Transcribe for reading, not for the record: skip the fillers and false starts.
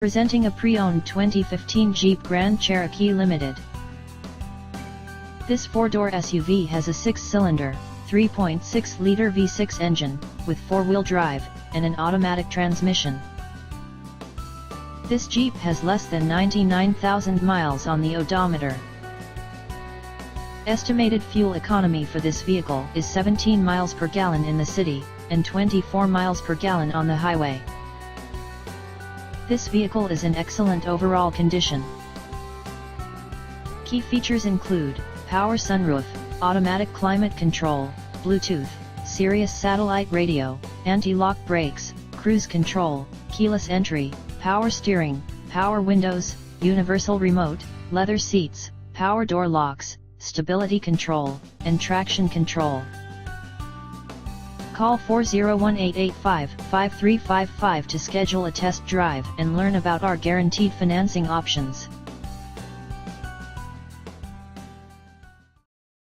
Presenting a pre-owned 2015 Jeep Grand Cherokee Limited. This four-door SUV has a six-cylinder, 3.6-liter V6 engine, with four-wheel drive, and an automatic transmission. This Jeep has less than 99,000 miles on the odometer. Estimated fuel economy for this vehicle is 17 miles per gallon in the city, and 24 miles per gallon on the highway. This vehicle is in excellent overall condition. Key features include power sunroof, automatic climate control, Bluetooth, Sirius satellite radio, anti-lock brakes, cruise control, keyless entry, power steering, power windows, universal remote, leather seats, power door locks, stability control, and traction control. Call 401-885-5355 to schedule a test drive and learn about our guaranteed financing options.